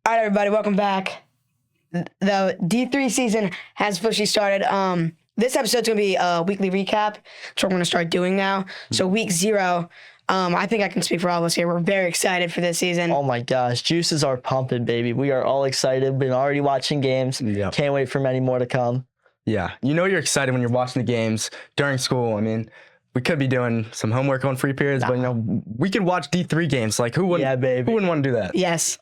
All right, everybody, welcome back. The D3 season has officially started. This episode's going to be a weekly recap. That's what we're going to start doing now. So week 0, I think I can speak for all of us here. We're very excited for this season. Oh my gosh, juices are pumping, baby. We are all excited. Been already watching games. Yep. Can't wait for many more to come. Yeah, you know you're excited when you're watching the games during school. I mean, we could be doing some homework on free periods, but we could watch D3 games. Like, who wouldn't? Yeah, baby. Who wouldn't want to do that? Yes.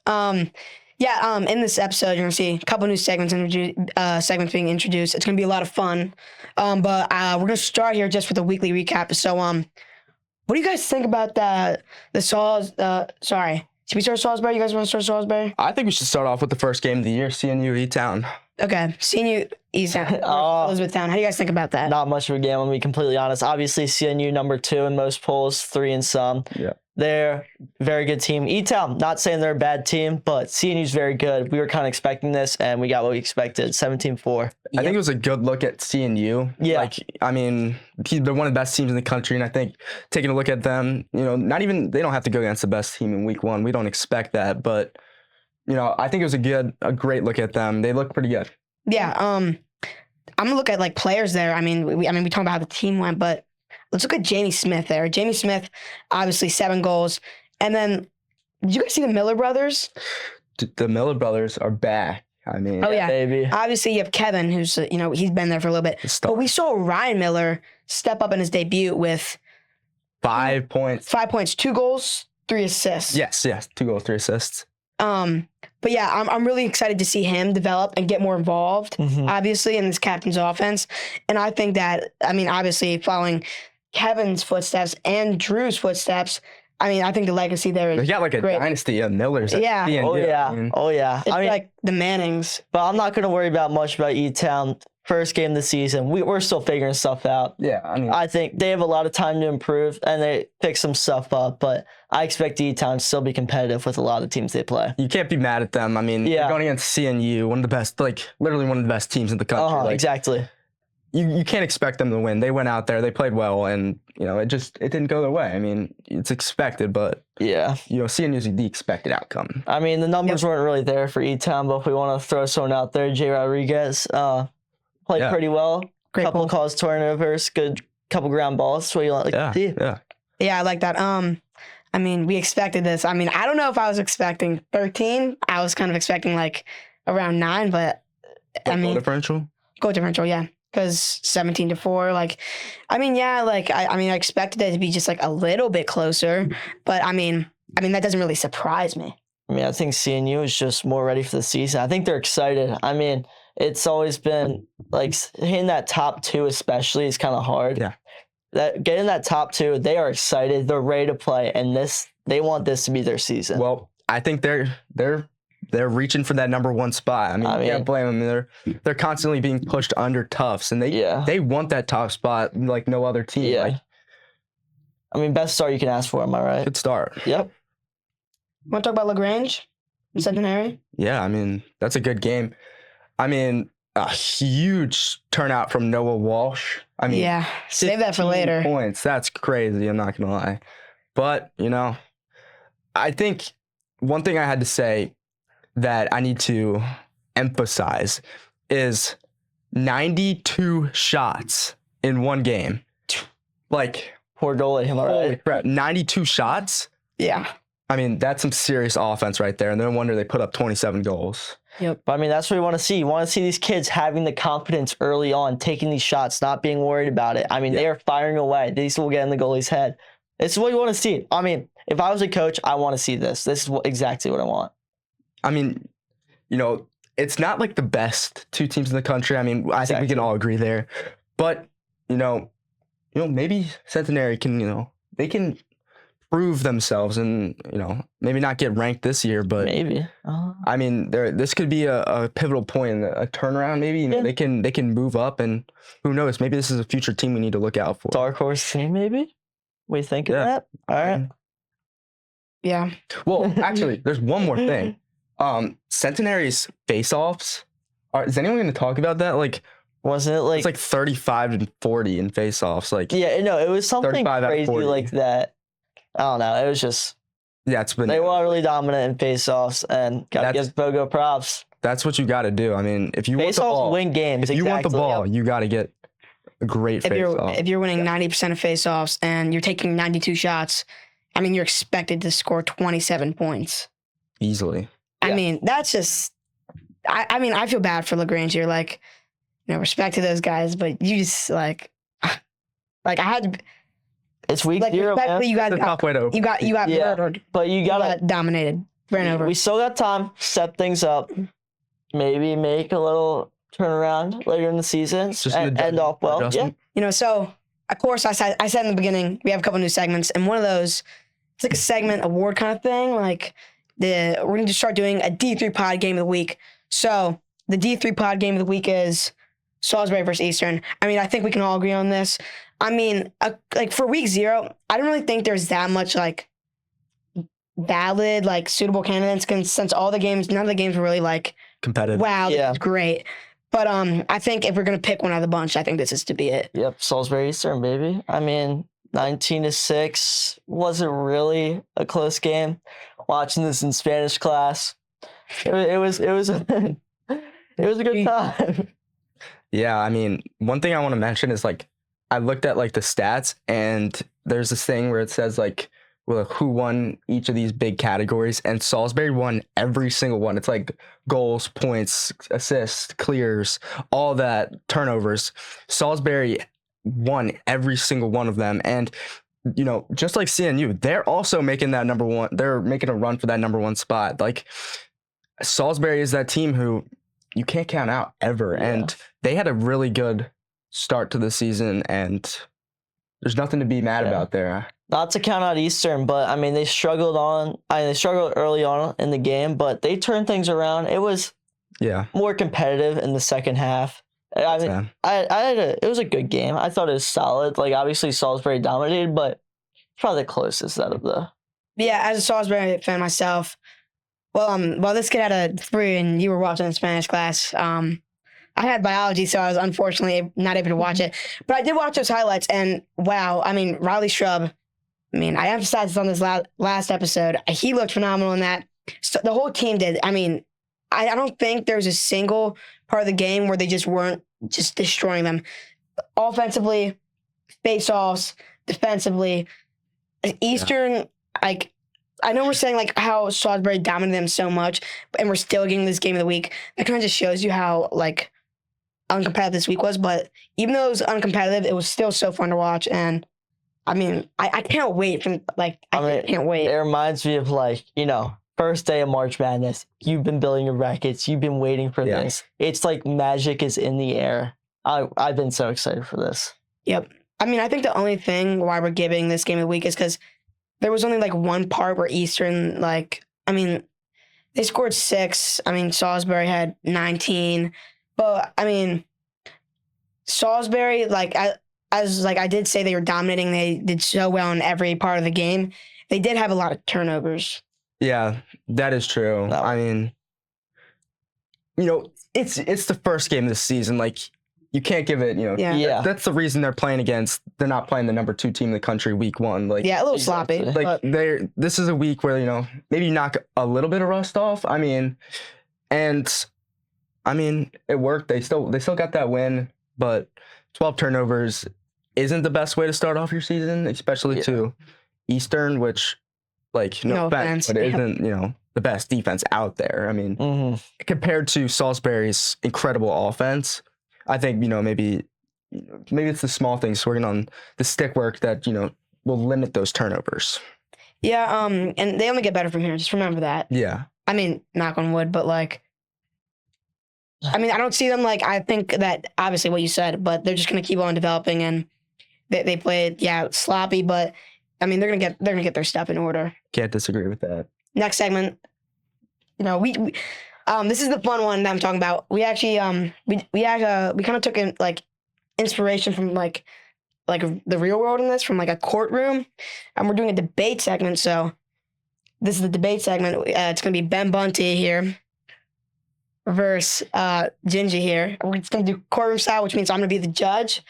In this episode, you're going to see a couple new segments being introduced. It's going to be a lot of fun. But we're going to start here just with a weekly recap. So, what do you guys think about the sorry. Should we start Salisbury? You guys want to start Salisbury? I think we should start off with the first game of the year, CNU E-Town. Okay, CNU Easttown, Elizabethtown. How do you guys think about that? Not much of a game, I'm going to be completely honest. Obviously, CNU number 2 in most polls, 3 in some. Yeah. They're a very good team. E-Town, not saying they're a bad team, but CNU's very good. We were kind of expecting this, and we got what we expected, 17-4. I think it was a good look at CNU. Yeah. Like, I mean, they're one of the best teams in the country, and I think taking a look at them, they don't have to go against the best team in week 1. We don't expect that, but, I think it was a great look at them. They look pretty good. Yeah, I'm going to look at, players there. We talked about how the team went, but let's look at Jamie Smith there. Jamie Smith, obviously 7 goals. And then, did you guys see the Miller brothers? The Miller brothers are back. I mean, oh, yeah. Baby. Obviously, you have Kevin, who's, he's been there for a little bit. But we saw Ryan Miller step up in his debut with 5 points. 5 points, 2 goals, 3 assists. Yes. 2 goals, 3 assists. But yeah, I'm really excited to see him develop and get more involved, obviously, in this captain's offense. And I think that, obviously, following Kevin's footsteps and Drew's footsteps, I think the legacy there is They got a great. dynasty of Millers. Yeah. Oh, yeah. It's like the Mannings. But I'm not going to worry much about E-Town. First game of the season. We're still figuring stuff out. Yeah, I think they have a lot of time to improve, and they pick some stuff up, but I expect E-Town to still be competitive with a lot of the teams they play. you can't be mad at them. They're going against CNU, one of the best, literally one of the best teams in the country. Exactly. You can't expect them to win. They went out there, they played well, and it didn't go their way. It's expected, but yeah, CNU's the expected outcome. The numbers weren't really there for E-Town, but if we want to throw someone out there, Jay Rodriguez played pretty well. Couple caused turnovers, good couple ground balls. That's what you want to see. Yeah, I like that. We expected this. I don't know if I was expecting 13. I was kind of expecting around 9, but Goal differential? Goal differential, yeah. Because 17-4, I expected it to be just a little bit closer, but that doesn't really surprise me. I think CNU is just more ready for the season. I think they're excited. It's always been hitting that top 2 especially is kind of hard. Yeah. Getting that top 2, they are excited. They're ready to play, and they want this to be their season. Well, I think they're reaching for that number 1 spot. You can't blame them. They're constantly being pushed under Tufts, and they want that top spot like no other team. Yeah. Best start you can ask for. Am I right? Good start. Yep. Want to talk about LaGrange, Centenary? Yeah, that's a good game. A huge turnout from Noah Walsh. Yeah, save that for later. Points. That's crazy. I'm not going to lie. But, I think one thing I had to say that I need to emphasize is 92 shots in one game. Poor goalie. Am I right? Holy crap. 92 shots? Yeah. That's some serious offense right there. And no wonder they put up 27 goals. Yep. But that's what we want to see. You want to see these kids having the confidence early on, taking these shots, not being worried about it. They are firing away. These will get in the goalie's head. It's what you want to see. If I was a coach, I want to see this. This is exactly what I want. It's not the best 2 teams in the country. I think we can all agree there. But, maybe Centenary can, they can prove themselves and, maybe not get ranked this year, but maybe. This could be a pivotal point, a turnaround maybe. They can move up, and who knows, maybe this is a future team we need to look out for. Dark horse team, maybe? We think of that? All right. Yeah. Well, actually, there's one more thing. Centenary's face-offs. Is anyone going to talk about that? Wasn't it it's 35-40 in face-offs. It was something crazy like that. I don't know. It was just Yeah, it's been. They were really dominant in face-offs, and gotta That's- give Bogo props. That's what you got to do. I mean, if you want the Face-offs ball, win games. if you want the exactly. ball, you got to get a great face-off. If you're winning 90% of face-offs and you're taking 92 shots, I mean, you're expected to score 27 points. Easily. I Yeah. mean, that's just. I mean, I feel bad for LaGrange here. Like, respect to those guys, but you just like I had to. It's week Like, 0, man. respectfully, you guys It's a tough way to open. you got Yeah. murdered. But you You gotta. got dominated, ran over. We still got time. Step things up. Maybe make a little turnaround later in the season. It's just an End off well. adjustment. So of course I said in the beginning we have a couple new segments, and one of those it's like a segment award kind of thing. Like we're going to start doing a D3Pod game of the week. So the D3Pod game of the week is Salisbury versus Eastern. I mean, I think we can all agree on this. I mean, like for week 0, I don't really think there's that much like valid like suitable candidates since none of the games were really like Competitive. wow, Yeah. this is great. But I think if we're gonna pick one out of the bunch, I think this is to be it. Yep. Salisbury Eastern, baby. I mean, 19-6 wasn't really a close game. Watching this in Spanish class, it was it was a good time. Yeah, I mean, one thing I want to mention is like I looked at like the stats, and there's this thing where it says like who won each of these big categories, and Salisbury won every single one. It's like goals, points, assists, clears, all that, turnovers. Salisbury won every single one of them, and just like CNU, they're also making that number one. They're making a run for that number 1 spot. Like Salisbury is that team who you can't count out ever, Yeah. and they had a really good start to the season, and there's nothing to be mad about there. Not to count out Eastern, but I mean they struggled early on in the game, but they turned things around. It was Yeah. more competitive in the second half. I mean, Yeah. it was a good game. I thought it was solid. Like obviously Salisbury dominated, but probably the closest out of the. Yeah, as a Salisbury fan myself, well, this kid had a 3 and you were watching in Spanish class. I had biology, so I was unfortunately not able to watch it. But I did watch those highlights, and wow, I mean, Riley Shrub, I mean, I emphasized this on this last episode. He looked phenomenal in that. So the whole team did. I mean, I don't think there's a single part of the game where they just weren't just destroying them. Offensively, face-offs, defensively. Eastern, like, I know we're saying like how Salisbury dominated them so much, and we're still getting this game of the week. That kind of just shows you how like uncompetitive this week was. But even though it was uncompetitive, it was still so fun to watch. And I mean, I can't wait from I can't wait. It reminds me of like, first day of March Madness. You've been building your brackets. You've been waiting for this. It's like magic is in the air. I've been so excited for this. Yep. I mean, I think the only thing why we're giving this game of the week is because there was only like one part where Eastern, they scored 6. I mean, Salisbury had 19. But, I mean, Salisbury, as I did say, they were dominating. They did so well in every part of the game. They did have a lot of turnovers. Yeah, that is true. No. I mean, it's the first game of the season. Like, you can't give it, Yeah. That's the reason they're playing against. They're not playing the number 2 team in the country week 1. Like, Yeah, a little Exactly. sloppy. like this is a week where maybe knock a little bit of rust off. I mean, and I mean it worked. They still got that win, but 12 turnovers isn't the best way to start off your season, especially to Eastern, which no offense, but it isn't the best defense out there. I mean, compared to Salisbury's incredible offense, I think maybe it's the small things working on the stick work that will limit those turnovers. Yeah, and they only get better from here. Just remember that. Yeah. I mean, knock on wood, but I mean, I don't see them I think that obviously what you said, but they're just gonna keep on developing, and they played sloppy, but I mean they're gonna get their stuff in order. Can't disagree with that. Next segment, we this is the fun one that I'm talking about. We actually we kind of took in inspiration from the real world in this, from a courtroom, and we're doing a debate segment. So this is the debate segment. It's gonna be Ben Bunty here versus Gingy here. We're just gonna do courtroom style, which means I'm gonna be the judge.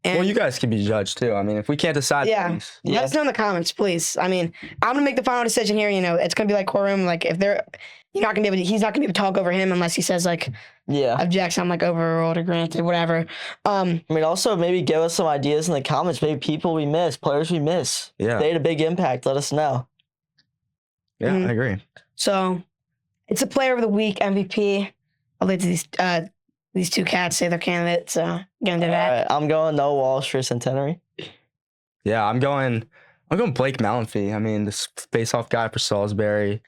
And Well, you guys can be judged too. I mean, if we can't decide, yeah, things, let us know in the comments, please. I mean, I'm gonna make the final decision here. You know, it's gonna be like courtroom. Like if he's not gonna be able to talk over him unless he says like Yeah. objection, like overruled or granted, whatever. I mean, also maybe give us some ideas in the comments. Maybe people we miss, players we miss. Yeah. They had a big impact. Let us know. Yeah, I agree. So it's a player of the week, MVP. I'll let these two cats say their candidates. So get into that. All right, I'm going Noah Walsh for Centenary. Yeah, I'm going Blake Mallenfie. I mean, this face-off guy for Salisbury.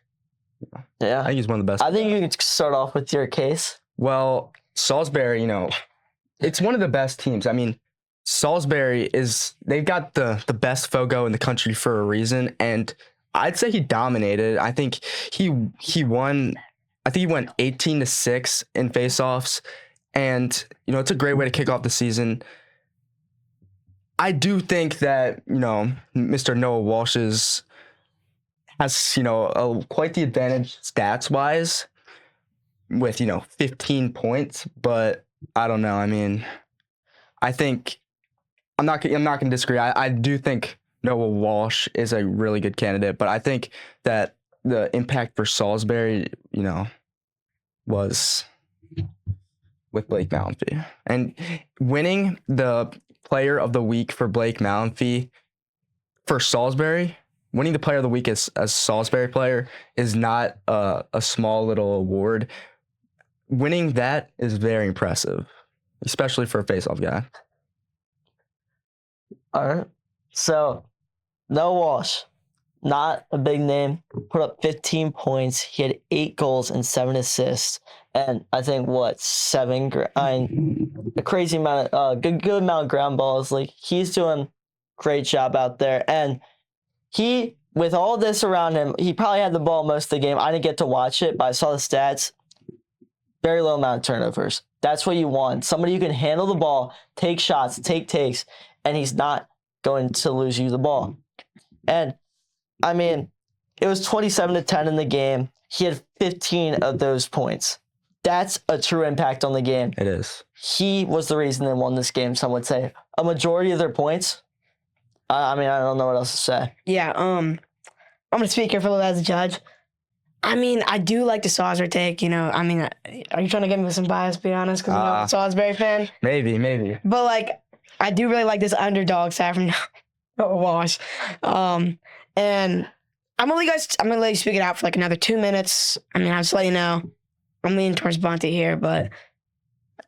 I Yeah. think he's one of the best. I think you can start off with your case. Well, Salisbury, you know, it's one of the best teams. I mean, Salisbury they've got the best FOGO in the country for a reason, and I'd say he dominated. I think he won. I think he went 18-6 in faceoffs, and you know, it's a great way to kick off the season. I do think that, you know, Mr. Noah Walsh has, you know, quite the advantage stats wise with, you know, 15 points, but I don't know. I mean, I think I'm not going to disagree. I do think Noah Walsh is a really good candidate, but I think that the impact for Salisbury, you know, was with Blake Mallenfie. And winning the player of the week for Blake Mallenfie for Salisbury, winning the player of the week as a Salisbury player is not a small little award. Winning that is very impressive, especially for a face-off guy. All right. So, Noah Walsh, not a big name, put up 15 points. He had 8 goals and 7 assists. And I think, a crazy amount of, good amount of ground balls. Like, he's doing great job out there. And he, with all this around him, he probably had the ball most of the game. I didn't get to watch it, but I saw the stats. Very low amount of turnovers. That's what you want. Somebody who can handle the ball, take shots, take takes, and he's not going to lose you the ball. And, I mean, it was 27-10 in the game. He had 15 of those points. That's a true impact on the game. It is. He was the reason they won this game, some would say. A majority of their points. I mean, I don't know what else to say. Yeah, I'm gonna speak here for a little as a judge. I mean, I do like the Salisbury take. You know, I mean, are you trying to get me with some bias? To be honest, because I'm a Salisbury fan. Maybe. But like, I do really like this underdog side from Noah Walsh. And I'm gonna let you speak it out for like another 2 minutes. I mean, I'll just let you know. I'm leaning towards Bunty here, but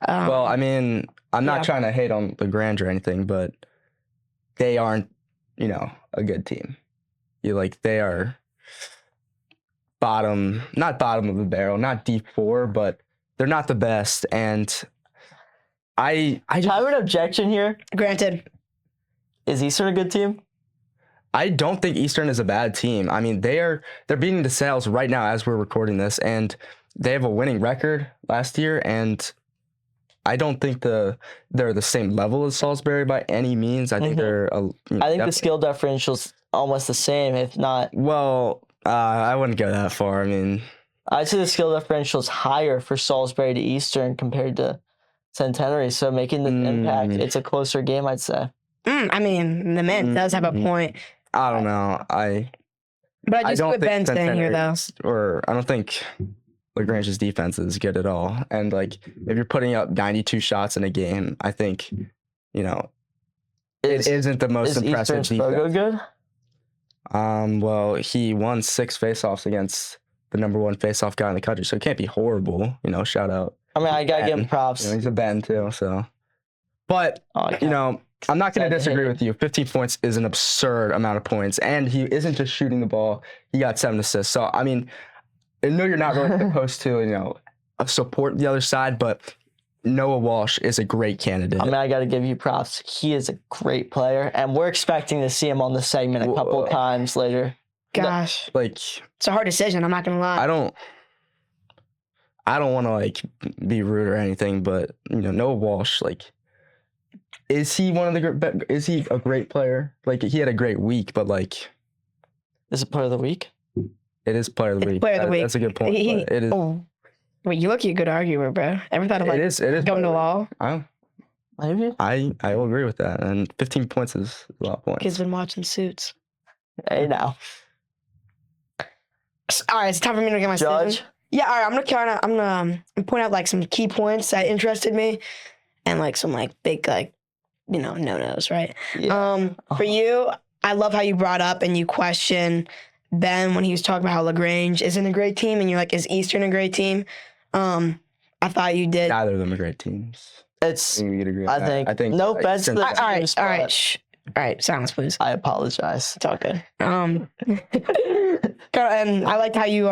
well, I mean, I'm not trying to hate on LaGrange or anything, but they aren't, you know, a good team. They are not bottom of the barrel, not deep 4, but they're not the best. And I have an objection here. Granted. Is Eastern a good team? I don't think Eastern is a bad team. I mean, they're beating DeSales right now as we're recording this, and they have a winning record last year, and I don't think they're the same level as Salisbury by any means. I think they're. I think the skill differential's almost the same, if not. Well, I wouldn't go that far. I mean, I'd say the skill differential's higher for Salisbury to Eastern compared to Centenary. So making the impact, it's a closer game, I'd say. I mean, the man does have a point. I don't know. But I just don't put think Ben's in here though. Or I don't think LaGrange's defense is good at all. And like, if you're putting up 92 shots in a game, I think, you know, it isn't the most impressive Eastern's Fogo defense. Good? Well, he won 6 faceoffs against the number 1 faceoff guy in the country, so it can't be horrible. You know, shout out. I mean, I gotta give him props. You know, he's a Ben too, so. But you know, I'm not going to disagree with you. 15 points is an absurd amount of points, and he isn't just shooting the ball. He got 7 assists. So I mean, I know you're not really supposed to, you know, support the other side, but Noah Walsh is a great candidate. I mean, I got to give you props. He is a great player, and we're expecting to see him on the segment a couple of times later. Gosh, like, it's a hard decision. I'm not gonna lie. I don't want to like be rude or anything, but you know, Noah Walsh, like, is he a great player? Like, he had a great week, but like, is it player of the week? It is player of the week. Player of the week. That's a good point. But it is. Oh, wait, you look like a good arguer, bro. Ever thought of like it is going to law? Maybe. I will agree with that. And 15 points is a lot of points. Kids been watching Suits. Hey, now. All right, it's time for me to get my Judge. decision. Yeah, all right. I'm gonna point out like some key points that interested me, and like some like big like, no-nos, right? Yeah. For you, I love how you brought up and you questioned Ben when he was talking about how LaGrange isn't a great team, and you're like, is Eastern a great team? I thought you did. Neither of them are great teams. It's. We could agree on I that. think. No offense to the All right, teams, all right, but shh. All right, silence, please. I apologize. It's all good. And I liked how you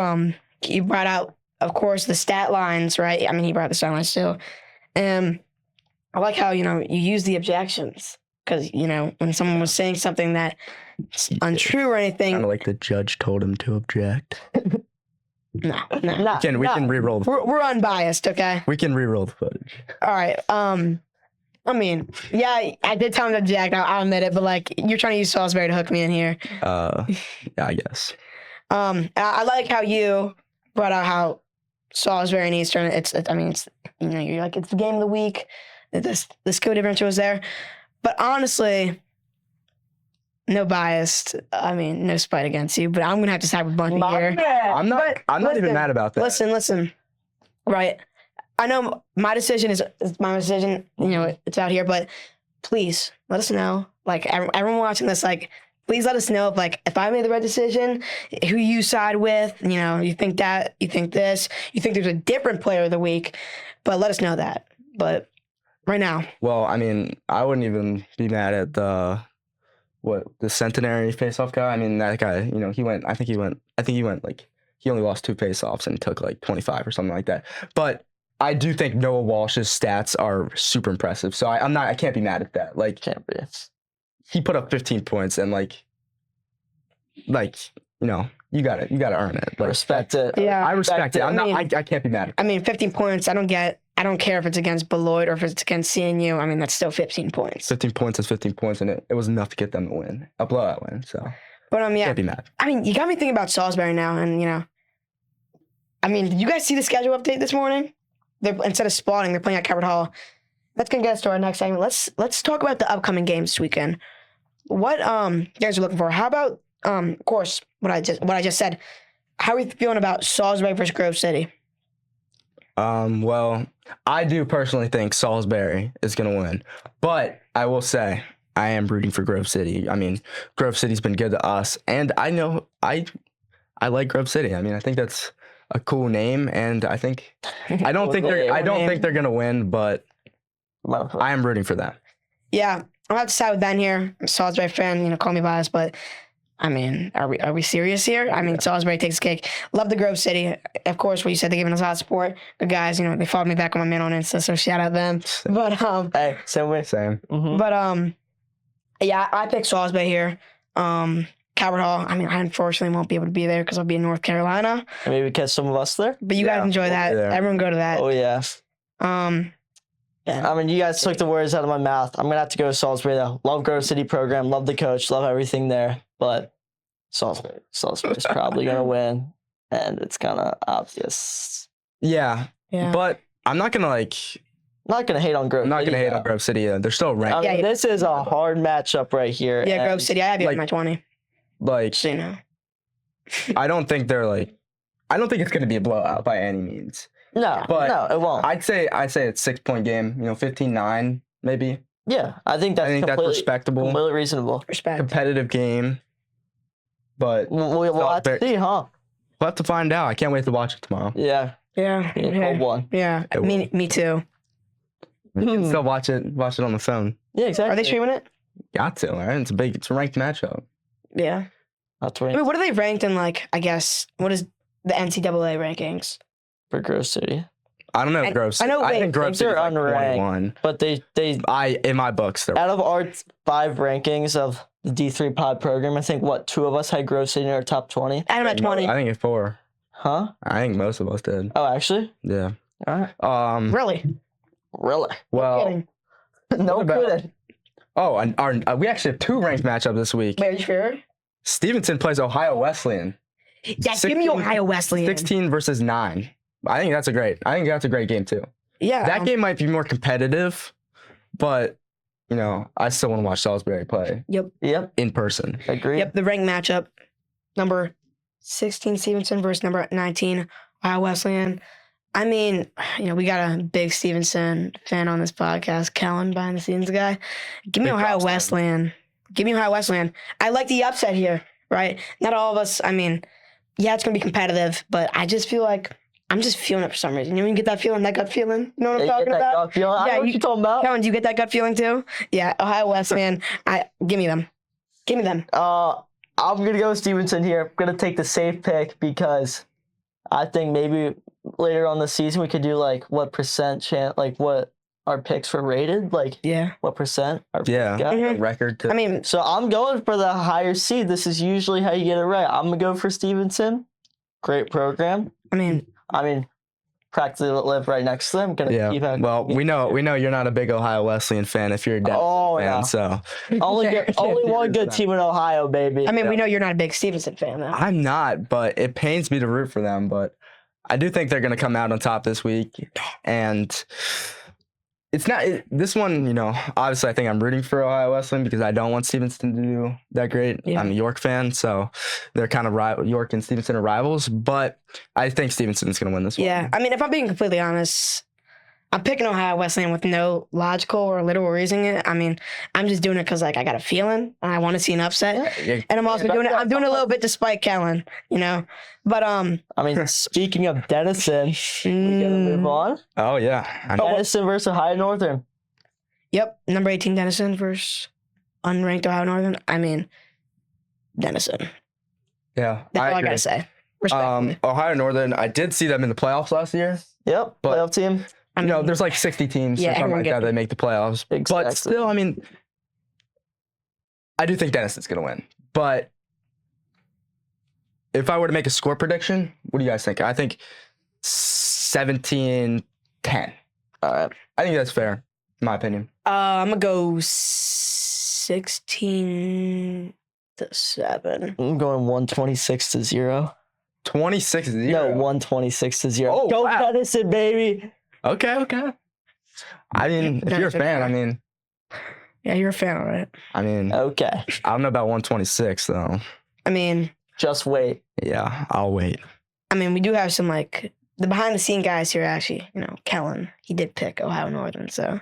brought out, of course, the stat lines, right? I mean, he brought the stat lines too. And I like how, you use the objections. Because, when someone was saying something that's untrue or anything. Kind of like the judge told him to object. No. We can re-roll the We're unbiased, okay? We can re-roll the footage. All right. I mean, yeah, I did tell him to object. I'll admit it, but like, you're trying to use Salisbury to hook me in here. Yeah, I guess. I like how you brought out how Salisbury and Eastern. It's you're like, it's the game of the week. The skill difference was there, but honestly, no bias. I mean, no spite against you, but I'm gonna have to side with Bunty here. I'm not even mad about that. Listen. Right. I know my decision is my decision. It's out here, but please let us know. Like everyone watching this, like, please let us know if I made the right decision, who you side with. You think that, you think this, you think there's a different player of the week, but let us know that. But right now, Well, I mean, I wouldn't even be mad at the Centenary face-off guy. I mean, that guy, he only lost 2 face-offs and he took like 25 or something like that. But I do think Noah Walsh's stats are super impressive. So I can't be mad at that. Like, Can't be. he put up 15 points and you gotta earn it. Like, Respect it. yeah. I respect it. I can't be mad at it. I mean, 15 points. I don't care if it's against Beloit or if it's against CNU. I mean, that's still 15 points. 15 points is 15 points, and it was enough to get them to win. A blowout win, so But yeah. can't be mad. I mean, you got me thinking about Salisbury now, and I mean, did you guys see the schedule update this morning? Instead of Spalding, they're playing at Cabot Hall. That's gonna get us to our next segment. Let's talk about the upcoming games this weekend. What you guys are looking for? How about of course what I just said? How are we feeling about Salisbury versus Grove City? Well, I do personally think Salisbury is gonna win, but I will say I am rooting for Grove City. I mean, Grove City's been good to us, and I know I like Grove City. I mean, I think that's a cool name, and I don't think they're gonna win, but I am rooting for them. Yeah, I'll have to side with Ben here. I'm a Salisbury fan, call me biased, but I mean, are we serious here? I mean, Salisbury takes the cake. Love the Grove City. Of course, what you said, they're giving us a lot of support. Good guys, they followed me back on my man on Insta, so shout out them. But Hey, same way. Same. Mm-hmm. but yeah, I picked Salisbury here. Cabot Hall. I mean, I unfortunately won't be able to be there because I'll be in North Carolina. Maybe catch some of us there. But you guys enjoy that. there. Everyone go to that. Oh yeah. Yeah. I mean, you guys took the words out of my mouth. I'm gonna have to go to Salisbury though. Love Grove City program. Love the coach. Love everything there. But Salisbury's probably gonna win, and it's kind of obvious. Yeah, Yeah. but I'm not gonna Not gonna hate on Grove. I'm not City, gonna hate though. on Grove City. They're still ranked. I mean, this is a hard matchup right here. Yeah, and Grove City. I have you in my 20. Like, So you know. I don't think it's gonna be a blowout by any means. No, it won't. I'd say it's 6-point game. 15-9 maybe. Yeah, I think that's respectable. completely reasonable. Respect. Competitive game, but We'll have to see, huh? we'll have to find out. I can't wait to watch it tomorrow. Yeah. Yeah. Cold one. Yeah. It Me too. You can still watch it on the phone. Yeah, exactly. Are they streaming it? Got to, right? It's a ranked matchup. Yeah. That's I right. mean, what are they ranked in? I guess what is the NCAA rankings? For Grove City. I don't know if I Grove City. know, I wait, think Grove City's they're like unranked. 21. But they In my books, they're out of our 5 rankings of the D3Pod program, I think 2 of us had Grove City in our top 20. I'm at 20. I think it's 4. Huh? I think most of us did. Oh, actually? Yeah. All right. Really? Really? Well. Kidding. No What about- kidding. Oh, and we actually have 2 ranked matchups this week. Wait, are you sure? Stevenson plays Ohio Wesleyan. Yeah, give me Ohio Wesleyan. 16 versus 9. I think that's a great game too. Yeah. That game might be more competitive, but you know, I still want to watch Salisbury play Yep. in person. Agree. Yep, the ranked matchup. Number 16 Stevenson versus number 19 Ohio Wesleyan. I mean, you know, we got a big Stevenson fan on this podcast, Kellen, behind the scenes guy. Give me Big Ohio props, man. Wesleyan. Give me Ohio Wesleyan. I like the upset here, right? Not all of us, I mean, yeah, it's going to be competitive, but I just feel like I'm just feeling it for some reason. You know when you get that feeling, that gut feeling? You know what I'm talking about? I know what you're talking about. Kellen, do you get that gut feeling too? Yeah, Ohio Wesleyan. Give me them. Give me them. I'm going to go with Stevenson here. I'm going to take the safe pick because I think maybe later on the season we could do like what percent chance, like what our picks were rated, like Yeah. what percent our picks Yeah, got. Mhm. record. I mean, So I'm going for the higher seed. This is usually how you get it right. I'm going to go for Stevenson. Great program. I mean, Practically live right next to them. Gonna Yeah. keep on- Well, we know you're not a big Ohio Wesleyan fan if you're a Denver Oh, fan. no. So only do one this good now. team in Ohio, baby. I mean, we know you're not a big Stevenson fan, though. I'm not, but it pains me to root for them. But I do think they're going to come out on top this week. And it's not this one, you know, obviously I think I'm rooting for Ohio Wesleyan because I don't want Stevenson to do that great. Yeah. I'm a York fan, so they're kind of York and Stevenson are rivals. But I think Stevenson's going to win this one. Yeah. I mean, if I'm being completely honest, I'm picking Ohio Wesleyan with no logical or literal reasoning. I mean, I'm just doing it because like I got a feeling and I want to see an upset. Yeah. And I'm also doing it. I'm doing it a little bit despite Kellen, you know. But Speaking of Denison, we gotta move on. Oh yeah. I know. Denison versus Ohio Northern. Yep, number 18 Denison versus unranked Ohio Northern. I mean, Denison. Yeah. That's all I agree. gotta say. Respectfully. Ohio Northern, I did see them in the playoffs last year. Yep, But- playoff team. I You know, mean, there's like 60 teams Yeah, or something everyone like gets that that make the playoffs. Exactly. But still, I mean, I do think Denison's going to win. But if I were to make a score prediction, what do you guys think? I think 17-10. All right. I think that's fair, in my opinion. I'm gonna go 16-7. I'm going 126-0. 26-0. No, 126-0. Oh, Go wow. Denison, baby. Okay. I mean, if you're a fan, Yeah, you're a fan, all right? Okay. I don't know about 126, though. I mean, Just wait. Yeah, I'll wait. we do have some like the behind the scene guys here. Actually, you know, Kellen, he did pick Ohio Northern, so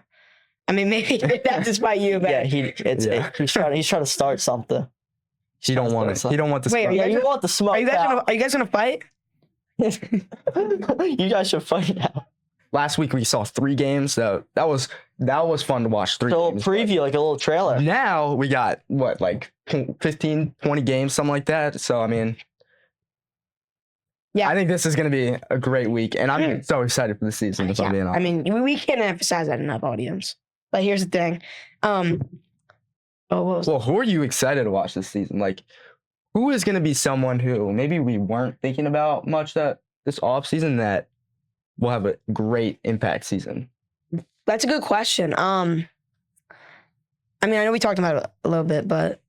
I mean, maybe that's despite you, but Yeah, Yeah. he's trying to start something. He don't want it. He don't want this. Wait, are Yeah, you you guys- want the smoke. are you guys gonna fight? You guys should fight now. Last week we saw 3 games, so that was fun to watch. 3 A little games. preview, like a little trailer. Now we got what, like 15, 20 games, something like that. So I mean, Yeah. I think this is going to be a great week, and I'm so excited for the season. If I'm being Yeah, honest. I mean, we can't emphasize that enough, audience. But here's the thing. What was Well, who are you excited to watch this season? Like, who is going to be someone who maybe we weren't thinking about much that this off season that will have a great impact season? That's a good question. I know we talked about it a little bit, but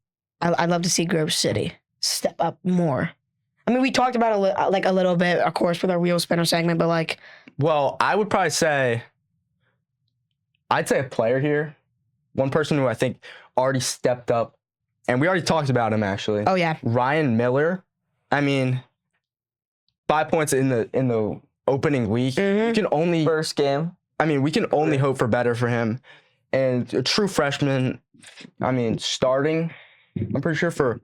I'd love to see Grove City step up more. I mean, we talked about it a little bit, of course, with our wheel spinner segment, but like, Well, I would probably say, I'd say a player here, one person who I think already stepped up, and we already talked about him actually. oh yeah, Ryan Miller. I mean, 5 points in the opening week. Mhm. You can only, First game. we can only hope for better for him. And a true freshman, starting, I'm pretty sure for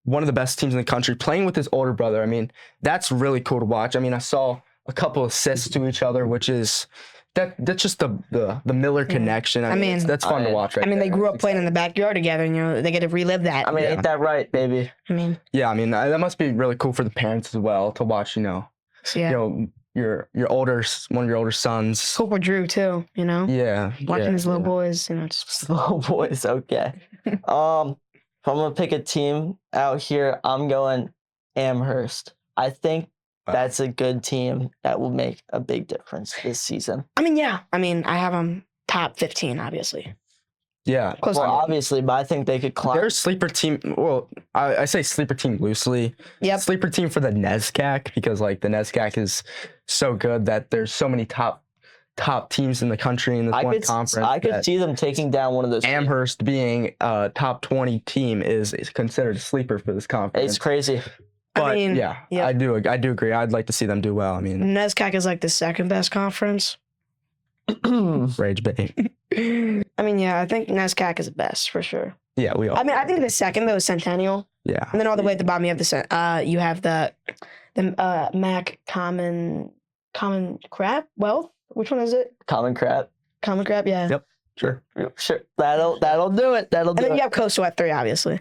one of the best teams in the country, playing with his older brother. I mean, that's really cool to watch. I saw a couple assists to each other, which is that's just the Miller connection. That's fun to watch. Right they there. grew up playing in the backyard together, and they get to relive that. Ain't that right, baby? that must be really cool for the parents as well to watch. Yeah. Your one of your older sons. Cool for Drew too, Yeah, watching his little boys, just Slow boys, okay. If I'm gonna pick a team out here, I'm going Amherst. I think that's a good team that will make a big difference this season. I have them top 15, obviously. Yeah. Close Well, enough. obviously, but I think they could climb. Their sleeper team. Well, I say sleeper team loosely. Yep. Sleeper team for the NESCAC because the NESCAC is so good that there's so many top top teams in the country in this one conference. I could that see them taking down one of those teams. Amherst being a top 20 team is considered a sleeper for this conference. It's crazy. But I mean, yeah, I do agree. I'd like to see them do well. I mean, NESCAC is like the second best conference. Rage Bay. I mean, yeah, I think NESCAC is the best for sure. Yeah, we all. I mean, I think the second though is Centennial, Yeah. and then all the way at the bottom you have the MAC Common Crap. Well, which one is it? Common crap. Common Crap, yeah. Yep. Sure. Sure. That'll do it. That'll And do then it. you have Coastal at 3, obviously.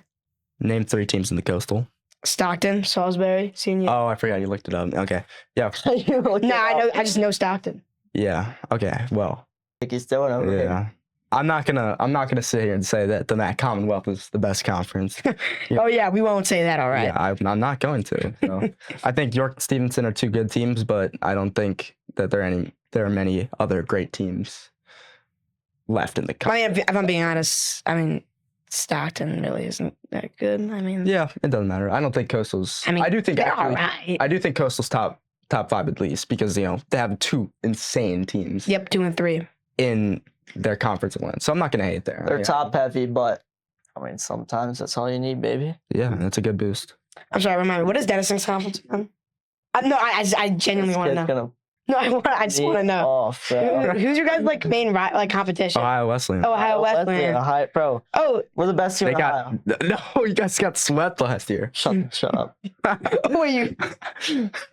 Name 3 teams in the Coastal. Stockton, Salisbury, Senior. Oh, I forgot you looked it up. Okay. Yeah. I just know Stockton. Yeah. Okay. Well. Think he's doing over here. Yeah. I'm not gonna sit here and say that the MAC Commonwealth is the best conference. Yeah. Oh yeah, we won't say that. All right. Yeah, I'm not going to. So I think York and Stevenson are 2 good teams, but I don't think that there are many other great teams left in the I conference. mean, if I'm being honest, I mean, Stockton really isn't that good. I mean, Yeah, it doesn't matter. I don't think Coastal's. I mean, I do think they're all actually, right. I do think Coastal's top 5 at least because they have 2 insane teams Yep, 2 and 3. in their conference alone. So I'm not gonna hate there. They're Yeah. top heavy, but I mean, sometimes that's all you need, baby. Yeah, that's a good boost. I'm sorry, remind me. What is Denison's conference again? No, I genuinely want to know. No, I just want to know. Off, bro. Who's your guys main competition? Ohio Wesleyan. Ohio Wesleyan. Ohio, bro. Oh, We're the best team They in Ohio. no, you guys got swept last year. Shut up. who are you?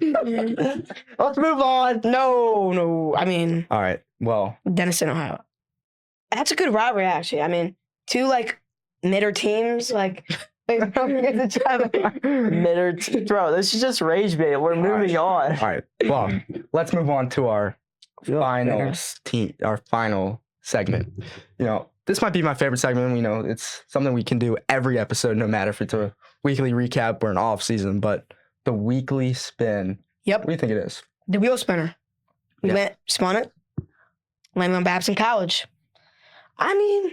Let's move on. No. I mean, All right. Well, Denison, Ohio. That's a good rivalry, actually. I mean, 2 midder teams, they run against each other. Bro, this is just rage bait. We're moving on. all right. Well, let's move on to our final segment. This might be my favorite segment. We know it's something we can do every episode, no matter if it's a weekly recap or an off season. But the weekly spin. Yep. What do you think it is? The wheel spinner. We spun it. Landed on Babson College. I mean,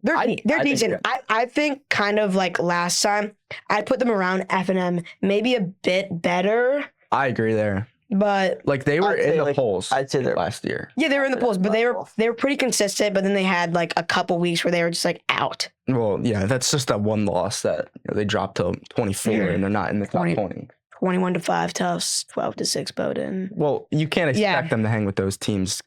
they're decent. I think kind of like last time, I put them around F&M, maybe a bit better, I agree there. but Like they were I'd say, in the polls I'd say they're last year. yeah, they were in the polls, but they were pretty consistent. But then they had a couple weeks where they were just out. Well, yeah, that's just that one loss that they dropped to 24 and they're not in the top 20. 21-5 Tufts, 12-6 Bowdoin. Well, you can't expect them to hang with those teams.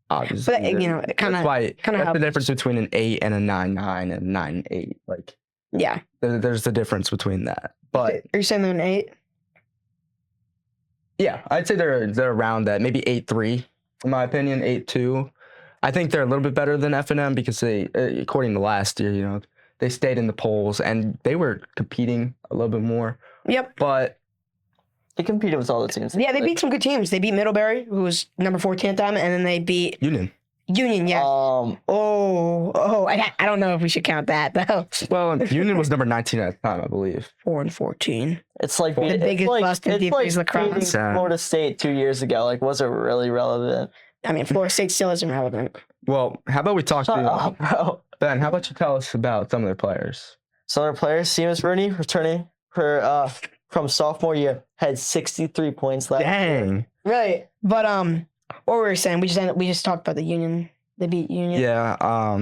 Obviously, But it kind of that's the helps. difference between an 8 and a 9-9 and 9-8. Like Yeah. there's the difference between that. But Are you saying they're an 8? yeah, I'd say they're around that, maybe 8-3 in my opinion, 8-2. I think they're a little bit better than F&M because they, according to last year, they stayed in the polls and they were competing a little bit more. Yep. But They competed with all the teams. Yeah, they beat some good teams. They beat Middlebury, who was number 14 at the time, and then they beat Union. Yeah. I don't know if we should count that though. Well, Union was number 19 at the time, I believe. 4-14. It's like The biggest bust in D3's lacrosse. beating Florida State 2 years ago. Like, was it really relevant? I mean, Florida State still isn't relevant. Well, how about we talk Shut up, to bro. Ben? How about you tell us about some of their players? Some of our players, Seamus Rooney, returning from sophomore year, had 63 points last year. Dang. Right. But what we were saying, we just talked about the Union. They beat Union. Yeah. I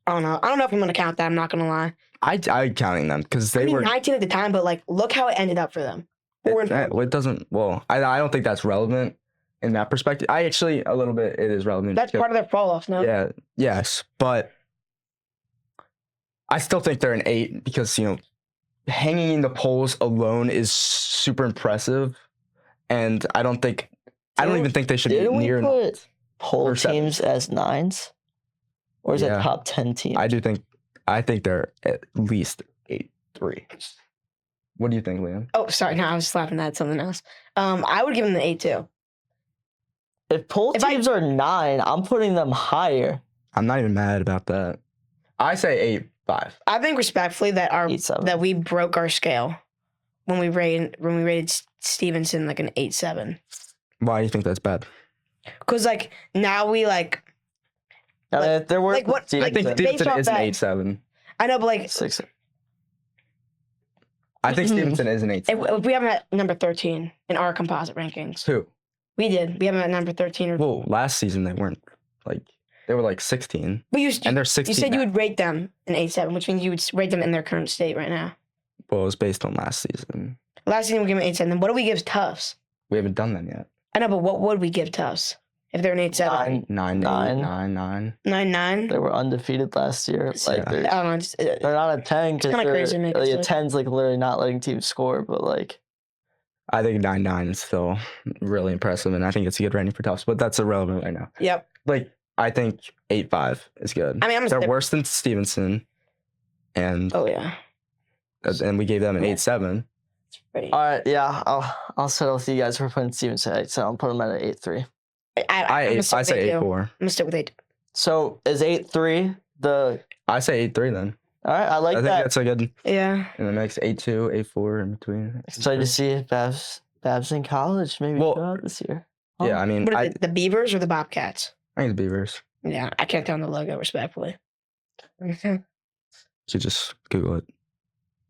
don't know if I'm gonna count that. I'm not gonna lie. I counting them because they I mean, were. 19 at the time, but look how it ended up for them. It doesn't. Well, I don't think that's relevant in that perspective. I actually a little bit. It is relevant. That's part of their fall off, no? Yeah. Yes, but I still think they're an 8 because hanging in the polls alone is super impressive, and I don't even think they should be Didn't we near. put poll or sevens. teams as 9s? Or is it Yeah. top 10 teams? I think they're at least 8-3. What do you think, Liam? Oh, sorry. No, I was laughing at something else. I would give them the 8 too. If poll If I- teams are 9, I'm putting them higher. I'm not even mad about that. I say 8-5. I think respectfully that 8-7. that we broke our scale when we rated Stevenson an 8-7. Why do you think that's bad? Because now we I mean, there were what- I think Based Stevenson off is an that- 8-7. I know, but 6. I think Stevenson is an 8-7. if we have them at number 13 in our composite rankings, Who? We did. We have them at number 13. Well, last season they weren't they were like 16, But and they're 16. you said now. you would rate them an 8-7, which means you would rate them in their current state right now. Well, it was based on last season. Last season we gave them 8-7. Then what do we give Tufts? We haven't done that yet. I know, but what would we give Tufts if they're an 8-7? 9, 9. 9-9. They were undefeated last year. Like I don't know. they're not a 10 because kinda crazy to make it a so. 10's like literally not letting teams score, but like I think 9 is still really impressive, and I think it's a good rating for Tufts, but that's irrelevant right now. Yep. Like, I think 8-5 is good. I mean, they're worse than Stevenson, and Oh yeah. we gave them an 8-7. It's pretty. all right, yeah, I'll settle with you guys for putting Stevens at 8, so I'll put him at an 8-3. I say 8-4. I'm gonna stick with 8. So is 8-3 the I say 8-3 then. all right? I like I think that. that's a good. Yeah. And the next 8-2, 8-4 in between. Excited to see if Babson College maybe Well, go out this year. Yeah, I mean, What I are the Beavers or the Bobcats? think it's Beavers. Yeah, I can't tell on the logo respectfully. You just Google it.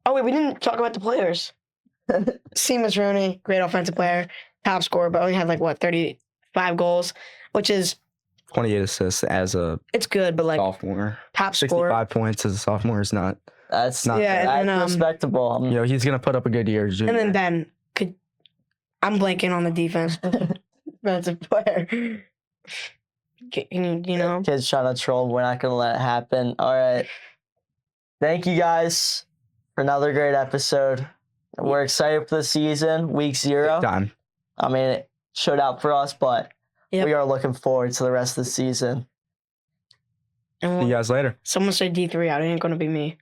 Oh wait, we didn't talk about the players. Seamus Rooney, great offensive player, top scorer, but only had 35 goals, which is 28 assists as a it's good, but sophomore. top scorer. 65 points as a sophomore is not. That's Not Yeah, that's and then, respectable. You know, he's gonna put up a good year. And then Ben I'm blanking on the defensive player. Can you know? Kids trying to troll. We're not gonna let it happen. All right. Thank you guys for another great episode. We're excited for the season, week 0. time. I mean, it showed out for us, but Yep. we are looking forward to the rest of the season. And See you guys later. someone say D3 out. It ain't gonna be me.